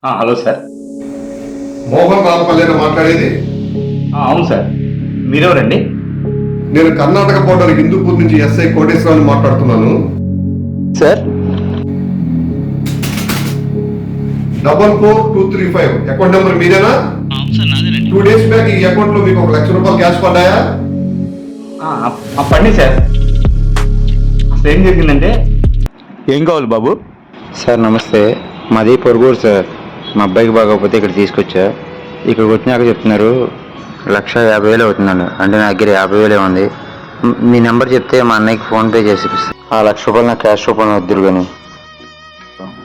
Hello sir. Mohan రామపల్లిని మాట్లాడేది. అవును sir, మీరెవరండి? నేను కర్ణాటక బోర్డర్ హిందూపూర్ నుంచి ఎస్ఐ కోటేశ్వరరావు మాట్లాడుతున్నాను. సార్ 44235 అకౌంట్ నెంబర్ మీరేనా? అవును సార్, నాదేనండి. 2 days బ్యాక్ ఈ అకౌంట్ లో మీకు 1 లక్ష రూపాయలు క్యాష్ పడ్డాయా? పండి సార్. అసలు ఏం జరిగిందంటే, ఏం కావాలి బాబు? సార్ నమస్తే, మాది పొరుగురు సార్. మా అబ్బాయికి బాగోకపోతే ఇక్కడ తీసుకొచ్చా. ఇక్కడికి వచ్చినాక చెప్తున్నారు 1,50,000 అవుతుందండి. అంటే నా దగ్గర 50,000 ఉంది. మీ నెంబర్ చెప్తే మా అన్నయ్యకి ఫోన్పే చేసి ఆ 1,00,000 రూపాయలు నాకు క్యాష్ రూపాయలు వద్దురు కానీ.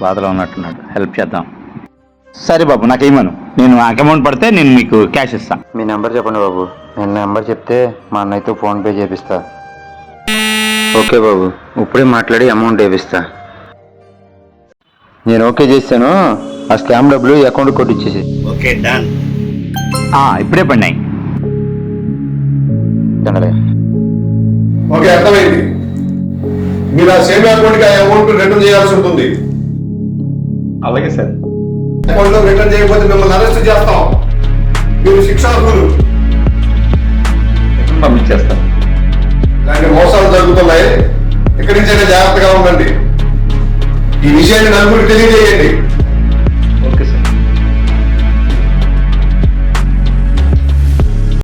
బాధలో ఉన్నట్టున్నాడు, హెల్ప్ చేద్దాం. సరే బాబు, నాకేమను, నేను అమౌంట్ పడితే నేను మీకు క్యాష్ ఇస్తాను. మీ నెంబర్ చెప్పండి బాబు. నేను నెంబర్ చెప్తే మా అన్నయ్యతో ఫోన్పే చేపిస్తా. ఓకే బాబు, ఇప్పుడే మాట్లాడి అమౌంట్ వేపిస్తా. నేను ఓకే చేస్తాను. ఆ స్కామ్ డబ్బులు ఈ అకౌంట్ కొట్టిచ్చేసి. Okay done. ఇప్పుడే పడినాయి. ఓకే, అర్థమైంది. మీరు ఆ సేమ్ అకౌంట్ కి ఆ అమౌంట్ రిటర్న్ చేయాల్సి ఉంటుంది. అలాగే సార్. అకౌంట్ లో రిటర్న్ చేయకపోతే మిమ్మల్ని అరెస్ట్ చేస్తాం. మీరు శిక్షార్హులు. పంపించేస్తాను. ఇలాంటి మోసాలు జరుగుతున్నాయి. ఇక్కడి నుంచైనా జాగ్రత్తగా ఉండండి. ఈ విషయాన్ని నలుగురికి తెలియజేయండి.